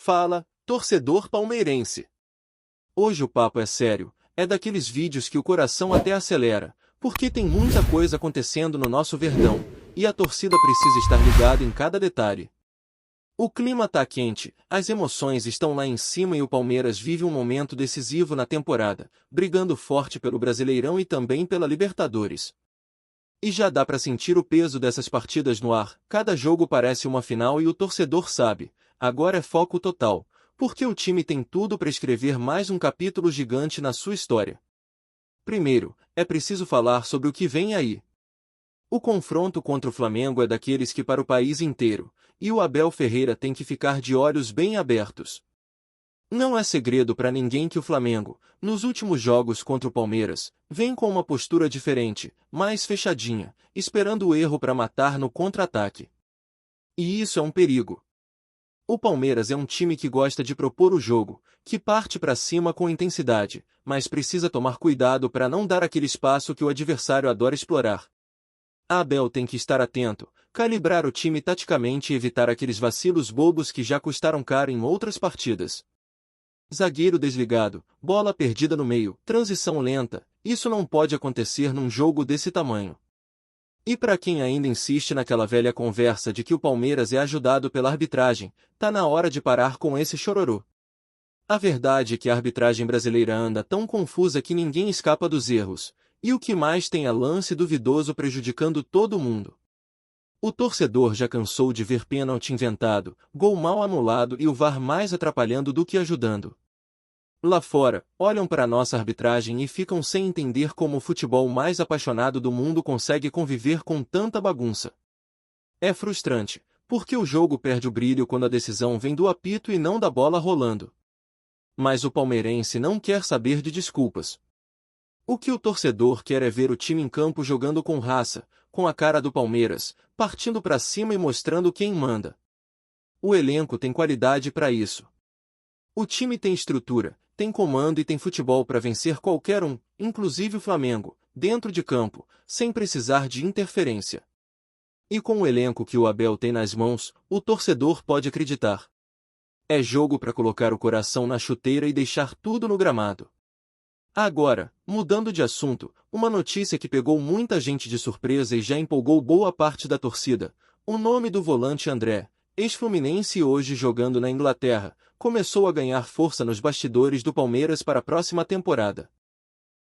Fala, torcedor palmeirense. Hoje o papo é sério, é daqueles vídeos que o coração até acelera, porque tem muita coisa acontecendo no nosso Verdão, e a torcida precisa estar ligada em cada detalhe. O clima tá quente, as emoções estão lá em cima e o Palmeiras vive um momento decisivo na temporada, brigando forte pelo Brasileirão e também pela Libertadores. E já dá pra sentir o peso dessas partidas no ar, cada jogo parece uma final e o torcedor sabe, agora é foco total, porque o time tem tudo para escrever mais um capítulo gigante na sua história. Primeiro, é preciso falar sobre o que vem aí. O confronto contra o Flamengo é daqueles que para o país inteiro, e o Abel Ferreira tem que ficar de olhos bem abertos. Não é segredo para ninguém que o Flamengo, nos últimos jogos contra o Palmeiras, vem com uma postura diferente, mais fechadinha, esperando o erro para matar no contra-ataque. E isso é um perigo. O Palmeiras é um time que gosta de propor o jogo, que parte para cima com intensidade, mas precisa tomar cuidado para não dar aquele espaço que o adversário adora explorar. A Abel tem que estar atento, calibrar o time taticamente e evitar aqueles vacilos bobos que já custaram caro em outras partidas. Zagueiro desligado, bola perdida no meio, transição lenta, isso não pode acontecer num jogo desse tamanho. E para quem ainda insiste naquela velha conversa de que o Palmeiras é ajudado pela arbitragem, tá na hora de parar com esse chororô. A verdade é que a arbitragem brasileira anda tão confusa que ninguém escapa dos erros, e o que mais tem é lance duvidoso prejudicando todo mundo. O torcedor já cansou de ver pênalti inventado, gol mal anulado e o VAR mais atrapalhando do que ajudando. Lá fora, olham para nossa arbitragem e ficam sem entender como o futebol mais apaixonado do mundo consegue conviver com tanta bagunça. É frustrante, porque o jogo perde o brilho quando a decisão vem do apito e não da bola rolando. Mas o palmeirense não quer saber de desculpas. O que o torcedor quer é ver o time em campo jogando com raça, com a cara do Palmeiras, partindo para cima e mostrando quem manda. O elenco tem qualidade para isso. O time tem estrutura, tem comando e tem futebol para vencer qualquer um, inclusive o Flamengo, dentro de campo, sem precisar de interferência. E com o elenco que o Abel tem nas mãos, o torcedor pode acreditar. É jogo para colocar o coração na chuteira e deixar tudo no gramado. Agora, mudando de assunto, uma notícia que pegou muita gente de surpresa e já empolgou boa parte da torcida. O nome do volante André, ex-fluminense e hoje jogando na Inglaterra, começou a ganhar força nos bastidores do Palmeiras para a próxima temporada.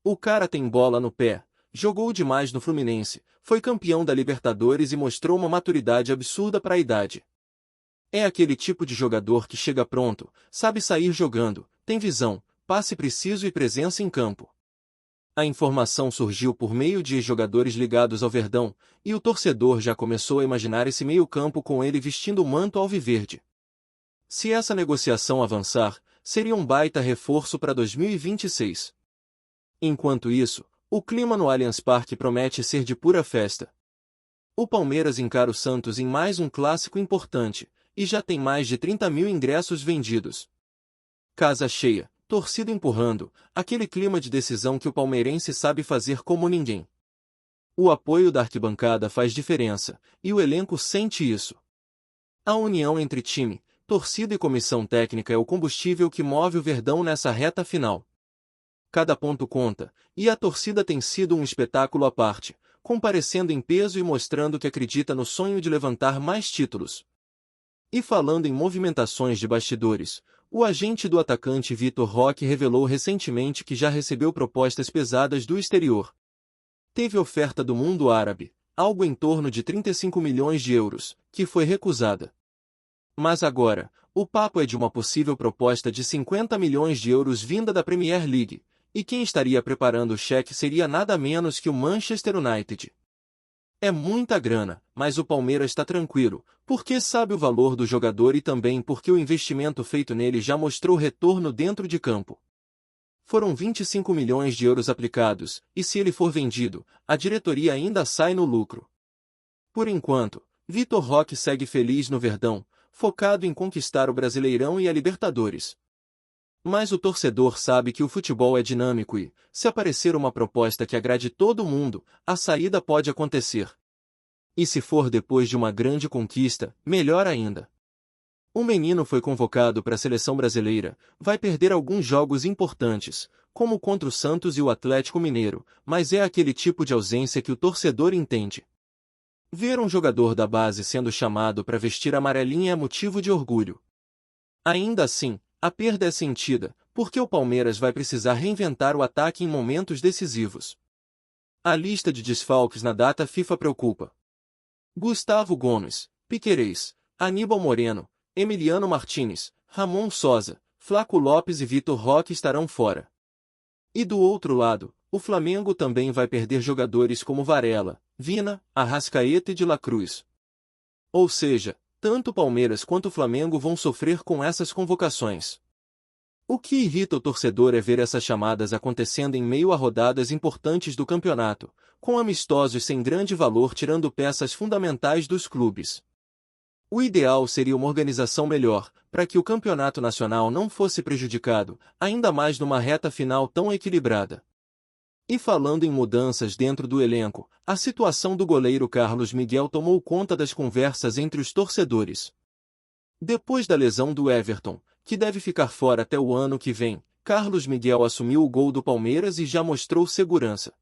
O cara tem bola no pé, jogou demais no Fluminense, foi campeão da Libertadores e mostrou uma maturidade absurda para a idade. É aquele tipo de jogador que chega pronto, sabe sair jogando, tem visão, passe preciso e presença em campo. A informação surgiu por meio de jogadores ligados ao Verdão, e o torcedor já começou a imaginar esse meio-campo com ele vestindo o manto alviverde. Se essa negociação avançar, seria um baita reforço para 2026. Enquanto isso, o clima no Allianz Parque promete ser de pura festa. O Palmeiras encara o Santos em mais um clássico importante, e já tem mais de 30 mil ingressos vendidos. Casa cheia, torcida empurrando, aquele clima de decisão que o palmeirense sabe fazer como ninguém. O apoio da arquibancada faz diferença, e o elenco sente isso. A união entre time, torcida e comissão técnica é o combustível que move o Verdão nessa reta final. Cada ponto conta, e a torcida tem sido um espetáculo à parte, comparecendo em peso e mostrando que acredita no sonho de levantar mais títulos. E falando em movimentações de bastidores, o agente do atacante Vitor Roque revelou recentemente que já recebeu propostas pesadas do exterior. Teve oferta do mundo árabe, algo em torno de 35 milhões de euros, que foi recusada. Mas agora, o papo é de uma possível proposta de 50 milhões de euros vinda da Premier League, e quem estaria preparando o cheque seria nada menos que o Manchester United. É muita grana, mas o Palmeiras está tranquilo, porque sabe o valor do jogador e também porque o investimento feito nele já mostrou retorno dentro de campo. Foram 25 milhões de euros aplicados, e se ele for vendido, a diretoria ainda sai no lucro. Por enquanto, Vitor Roque segue feliz no Verdão, focado em conquistar o Brasileirão e a Libertadores. Mas o torcedor sabe que o futebol é dinâmico e, se aparecer uma proposta que agrade todo mundo, a saída pode acontecer. E se for depois de uma grande conquista, melhor ainda. O menino foi convocado para a seleção brasileira, vai perder alguns jogos importantes, como contra o Santos e o Atlético Mineiro, mas é aquele tipo de ausência que o torcedor entende. Ver um jogador da base sendo chamado para vestir a amarelinha é motivo de orgulho. Ainda assim, a perda é sentida, porque o Palmeiras vai precisar reinventar o ataque em momentos decisivos. A lista de desfalques na data FIFA preocupa. Gustavo Gomes, Piquerez, Aníbal Moreno, Emiliano Martínez, Ramon Sosa, Flaco Lopes e Vitor Roque estarão fora. E do outro lado, o Flamengo também vai perder jogadores como Varela, Vina, Arrascaeta e De La Cruz. Ou seja, tanto o Palmeiras quanto o Flamengo vão sofrer com essas convocações. O que irrita o torcedor é ver essas chamadas acontecendo em meio a rodadas importantes do campeonato, com amistosos sem grande valor tirando peças fundamentais dos clubes. O ideal seria uma organização melhor, para que o campeonato nacional não fosse prejudicado, ainda mais numa reta final tão equilibrada. E falando em mudanças dentro do elenco, a situação do goleiro Carlos Miguel tomou conta das conversas entre os torcedores. Depois da lesão do Everton, que deve ficar fora até o ano que vem, Carlos Miguel assumiu o gol do Palmeiras e já mostrou segurança.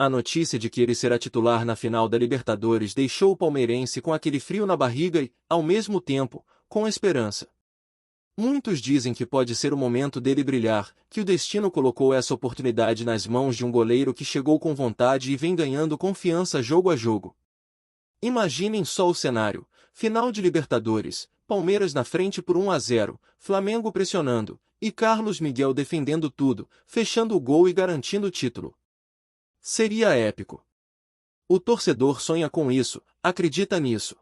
A notícia de que ele será titular na final da Libertadores deixou o palmeirense com aquele frio na barriga e, ao mesmo tempo, com esperança. Muitos dizem que pode ser o momento dele brilhar, que o destino colocou essa oportunidade nas mãos de um goleiro que chegou com vontade e vem ganhando confiança jogo a jogo. Imaginem só o cenário: final de Libertadores, Palmeiras na frente por 1-0, Flamengo pressionando, e Carlos Miguel defendendo tudo, fechando o gol e garantindo o título. Seria épico. O torcedor sonha com isso, acredita nisso.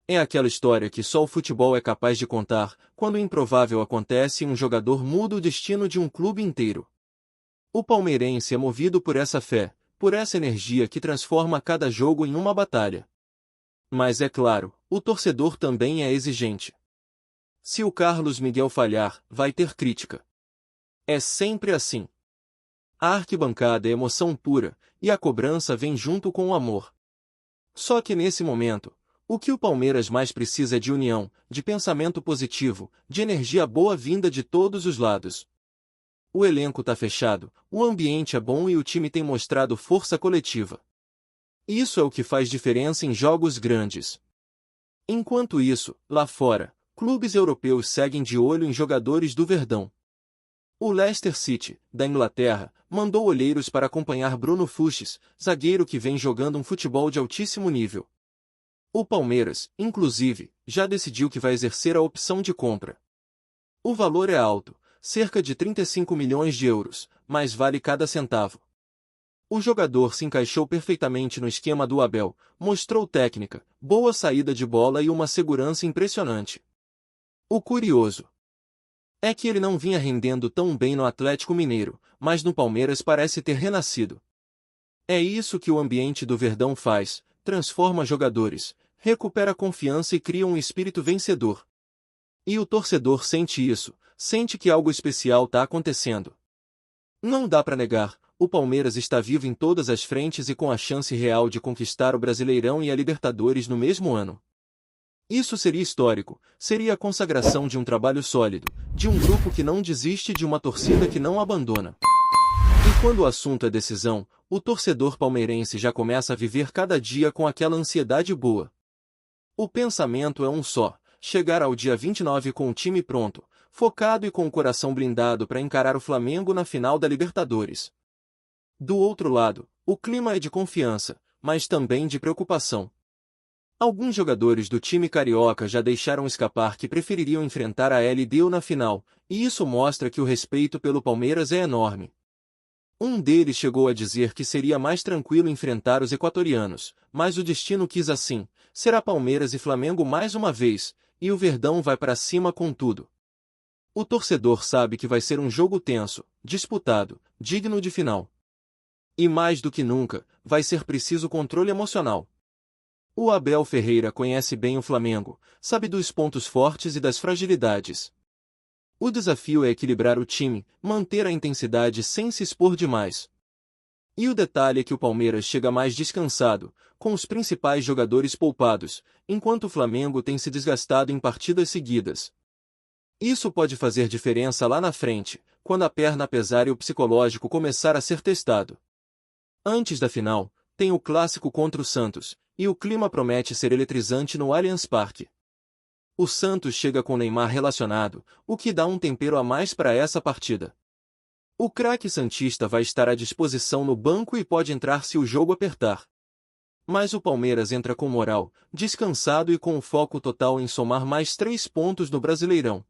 É aquela história que só o futebol é capaz de contar, quando o improvável acontece e um jogador muda o destino de um clube inteiro. O palmeirense é movido por essa fé, por essa energia que transforma cada jogo em uma batalha. Mas é claro, o torcedor também é exigente. Se o Carlos Miguel falhar, vai ter crítica. É sempre assim. A arquibancada é emoção pura, e a cobrança vem junto com o amor. Só que nesse momento, o que o Palmeiras mais precisa é de união, de pensamento positivo, de energia boa vinda de todos os lados. O elenco tá fechado, o ambiente é bom e o time tem mostrado força coletiva. Isso é o que faz diferença em jogos grandes. Enquanto isso, lá fora, clubes europeus seguem de olho em jogadores do Verdão. O Leicester City, da Inglaterra, mandou olheiros para acompanhar Bruno Fux, zagueiro que vem jogando um futebol de altíssimo nível. O Palmeiras, inclusive, já decidiu que vai exercer a opção de compra. O valor é alto, cerca de 35 milhões de euros, mas vale cada centavo. O jogador se encaixou perfeitamente no esquema do Abel, mostrou técnica, boa saída de bola e uma segurança impressionante. O curioso é que ele não vinha rendendo tão bem no Atlético Mineiro, mas no Palmeiras parece ter renascido. É isso que o ambiente do Verdão faz, transforma jogadores, recupera a confiança e cria um espírito vencedor. E o torcedor sente isso, sente que algo especial está acontecendo. Não dá para negar, o Palmeiras está vivo em todas as frentes e com a chance real de conquistar o Brasileirão e a Libertadores no mesmo ano. Isso seria histórico, seria a consagração de um trabalho sólido, de um grupo que não desiste, de uma torcida que não abandona. E quando o assunto é decisão, o torcedor palmeirense já começa a viver cada dia com aquela ansiedade boa. O pensamento é um só: chegar ao dia 29 com o time pronto, focado e com o coração blindado para encarar o Flamengo na final da Libertadores. Do outro lado, o clima é de confiança, mas também de preocupação. Alguns jogadores do time carioca já deixaram escapar que prefeririam enfrentar a LDU na final, e isso mostra que o respeito pelo Palmeiras é enorme. Um deles chegou a dizer que seria mais tranquilo enfrentar os equatorianos, mas o destino quis assim: será Palmeiras e Flamengo mais uma vez, e o Verdão vai para cima com tudo. O torcedor sabe que vai ser um jogo tenso, disputado, digno de final. E mais do que nunca, vai ser preciso controle emocional. O Abel Ferreira conhece bem o Flamengo, sabe dos pontos fortes e das fragilidades. O desafio é equilibrar o time, manter a intensidade sem se expor demais. E o detalhe é que o Palmeiras chega mais descansado, com os principais jogadores poupados, enquanto o Flamengo tem se desgastado em partidas seguidas. Isso pode fazer diferença lá na frente, quando a perna pesar e o psicológico começar a ser testado. Antes da final, tem o clássico contra o Santos, e o clima promete ser eletrizante no Allianz Parque. O Santos chega com Neymar relacionado, o que dá um tempero a mais para essa partida. O craque santista vai estar à disposição no banco e pode entrar se o jogo apertar. Mas o Palmeiras entra com moral, descansado e com o foco total em somar mais 3 pontos no Brasileirão.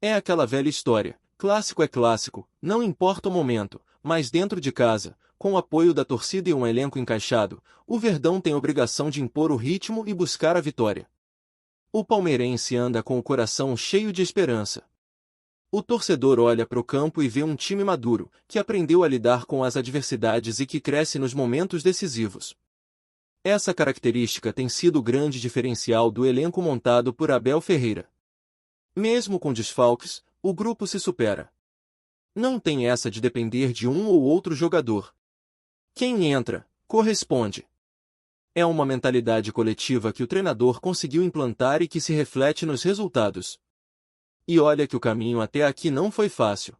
É aquela velha história, clássico é clássico, não importa o momento, mas dentro de casa, com o apoio da torcida e um elenco encaixado, o Verdão tem obrigação de impor o ritmo e buscar a vitória. O palmeirense anda com o coração cheio de esperança. O torcedor olha para o campo e vê um time maduro, que aprendeu a lidar com as adversidades e que cresce nos momentos decisivos. Essa característica tem sido o grande diferencial do elenco montado por Abel Ferreira. Mesmo com desfalques, o grupo se supera. Não tem essa de depender de um ou outro jogador. Quem entra, corresponde. É uma mentalidade coletiva que o treinador conseguiu implantar e que se reflete nos resultados. E olha que o caminho até aqui não foi fácil.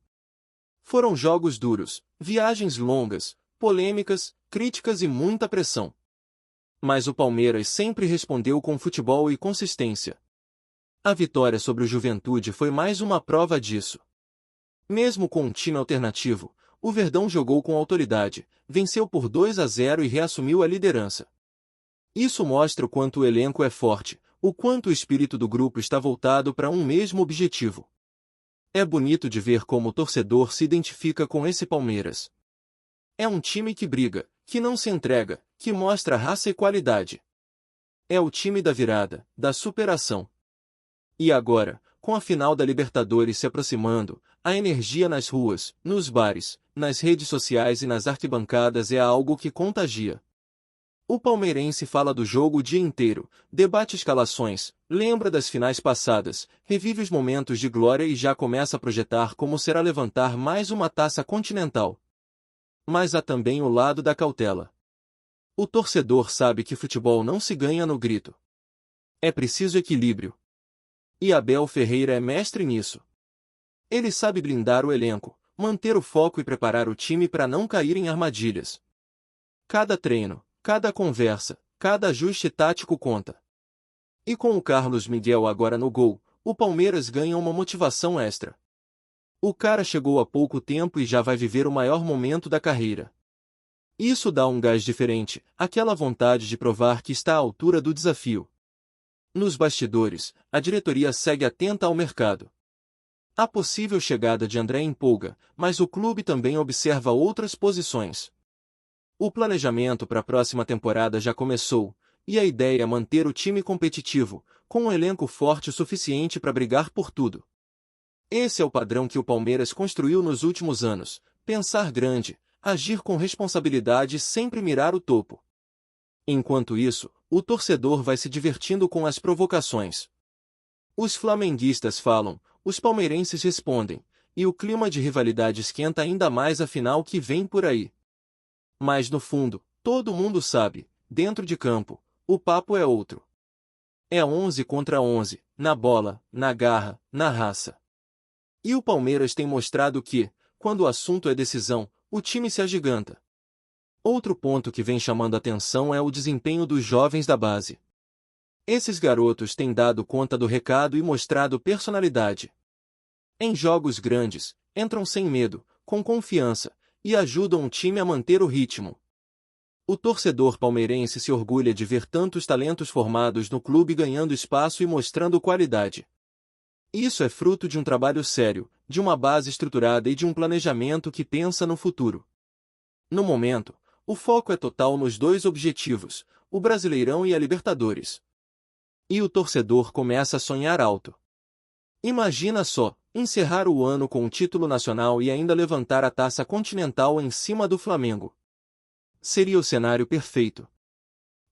Foram jogos duros, viagens longas, polêmicas, críticas e muita pressão. Mas o Palmeiras sempre respondeu com futebol e consistência. A vitória sobre o Juventude foi mais uma prova disso. Mesmo com um time alternativo, o Verdão jogou com autoridade, venceu por 2-0 e reassumiu a liderança. Isso mostra o quanto o elenco é forte, o quanto o espírito do grupo está voltado para um mesmo objetivo. É bonito de ver como o torcedor se identifica com esse Palmeiras. É um time que briga, que não se entrega, que mostra raça e qualidade. É o time da virada, da superação. E agora, com a final da Libertadores se aproximando, a energia nas ruas, nos bares, nas redes sociais e nas arquibancadas é algo que contagia. O palmeirense fala do jogo o dia inteiro, debate escalações, lembra das finais passadas, revive os momentos de glória e já começa a projetar como será levantar mais uma taça continental. Mas há também o lado da cautela. O torcedor sabe que futebol não se ganha no grito. É preciso equilíbrio. E Abel Ferreira é mestre nisso. Ele sabe blindar o elenco, manter o foco e preparar o time para não cair em armadilhas. Cada treino, cada conversa, cada ajuste tático conta. E com o Carlos Miguel agora no gol, o Palmeiras ganha uma motivação extra. O cara chegou há pouco tempo e já vai viver o maior momento da carreira. Isso dá um gás diferente, aquela vontade de provar que está à altura do desafio. Nos bastidores, a diretoria segue atenta ao mercado. A possível chegada de André empolga, mas o clube também observa outras posições. O planejamento para a próxima temporada já começou, e a ideia é manter o time competitivo, com um elenco forte o suficiente para brigar por tudo. Esse é o padrão que o Palmeiras construiu nos últimos anos: pensar grande, agir com responsabilidade e sempre mirar o topo. Enquanto isso, o torcedor vai se divertindo com as provocações. Os flamenguistas falam, os palmeirenses respondem, e o clima de rivalidade esquenta ainda mais a final que vem por aí. Mas no fundo, todo mundo sabe, dentro de campo, o papo é outro. É 11 contra 11, na bola, na garra, na raça. E o Palmeiras tem mostrado que, quando o assunto é decisão, o time se agiganta. Outro ponto que vem chamando a atenção é o desempenho dos jovens da base. Esses garotos têm dado conta do recado e mostrado personalidade. Em jogos grandes, entram sem medo, com confiança, e ajudam o time a manter o ritmo. O torcedor palmeirense se orgulha de ver tantos talentos formados no clube ganhando espaço e mostrando qualidade. Isso é fruto de um trabalho sério, de uma base estruturada e de um planejamento que pensa no futuro. No momento, o foco é total nos dois objetivos, o Brasileirão e a Libertadores. E o torcedor começa a sonhar alto. Imagina só, encerrar o ano com um título nacional e ainda levantar a taça continental em cima do Flamengo. Seria o cenário perfeito.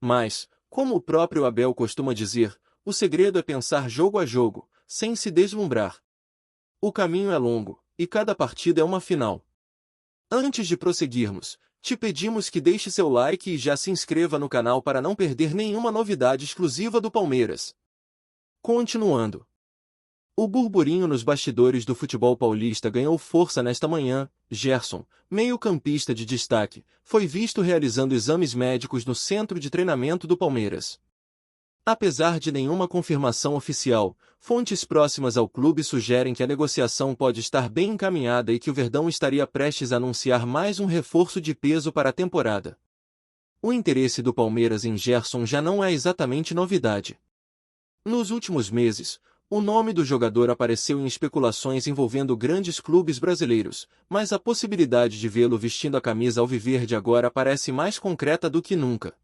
Mas, como o próprio Abel costuma dizer, o segredo é pensar jogo a jogo, sem se deslumbrar. O caminho é longo, e cada partida é uma final. Antes de prosseguirmos, te pedimos que deixe seu like e já se inscreva no canal para não perder nenhuma novidade exclusiva do Palmeiras. Continuando. O burburinho nos bastidores do futebol paulista ganhou força nesta manhã. Gerson, meio-campista de destaque, foi visto realizando exames médicos no centro de treinamento do Palmeiras. Apesar de nenhuma confirmação oficial, fontes próximas ao clube sugerem que a negociação pode estar bem encaminhada e que o Verdão estaria prestes a anunciar mais um reforço de peso para a temporada. O interesse do Palmeiras em Gerson já não é exatamente novidade. Nos últimos meses, o nome do jogador apareceu em especulações envolvendo grandes clubes brasileiros, mas a possibilidade de vê-lo vestindo a camisa alviverde agora parece mais concreta do que nunca.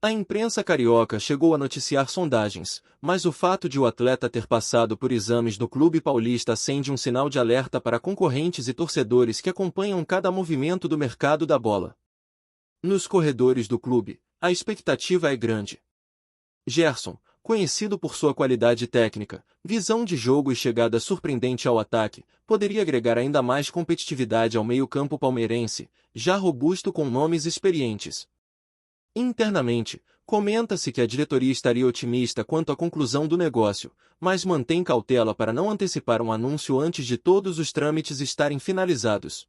A imprensa carioca chegou a noticiar sondagens, mas o fato de o atleta ter passado por exames no clube paulista acende um sinal de alerta para concorrentes e torcedores que acompanham cada movimento do mercado da bola. Nos corredores do clube, a expectativa é grande. Gerson, conhecido por sua qualidade técnica, visão de jogo e chegada surpreendente ao ataque, poderia agregar ainda mais competitividade ao meio-campo palmeirense, já robusto com nomes experientes. Internamente, comenta-se que a diretoria estaria otimista quanto à conclusão do negócio, mas mantém cautela para não antecipar um anúncio antes de todos os trâmites estarem finalizados.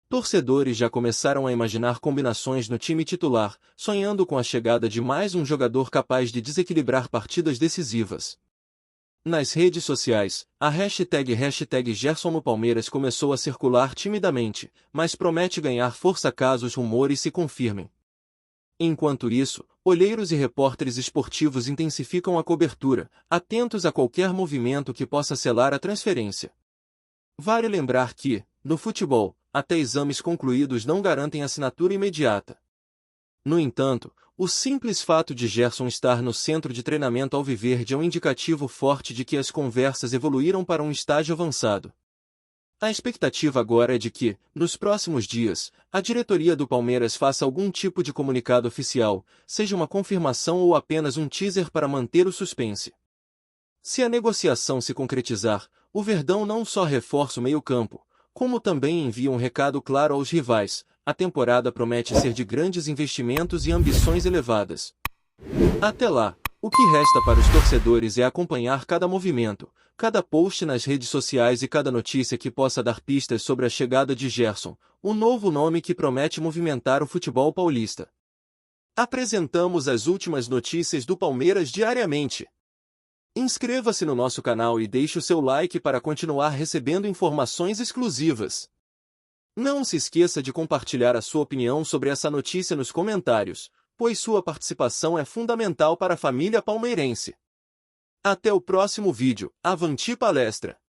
Torcedores já começaram a imaginar combinações no time titular, sonhando com a chegada de mais um jogador capaz de desequilibrar partidas decisivas. Nas redes sociais, a hashtag Gerson no Palmeiras começou a circular timidamente, mas promete ganhar força caso os rumores se confirmem. Enquanto isso, olheiros e repórteres esportivos intensificam a cobertura, atentos a qualquer movimento que possa selar a transferência. Vale lembrar que, no futebol, até exames concluídos não garantem assinatura imediata. No entanto, o simples fato de Gerson estar no centro de treinamento alviverde é um indicativo forte de que as conversas evoluíram para um estágio avançado. A expectativa agora é de que, nos próximos dias, a diretoria do Palmeiras faça algum tipo de comunicado oficial, seja uma confirmação ou apenas um teaser para manter o suspense. Se a negociação se concretizar, o Verdão não só reforça o meio-campo, como também envia um recado claro aos rivais: a temporada promete ser de grandes investimentos e ambições elevadas. Até lá, o que resta para os torcedores é acompanhar cada movimento, cada post nas redes sociais e cada notícia que possa dar pistas sobre a chegada de Gerson, o novo nome que promete movimentar o futebol paulista. Apresentamos as últimas notícias do Palmeiras diariamente. Inscreva-se no nosso canal e deixe o seu like para continuar recebendo informações exclusivas. Não se esqueça de compartilhar a sua opinião sobre essa notícia nos comentários, pois sua participação é fundamental para a família palmeirense. Até o próximo vídeo. Avante palestra!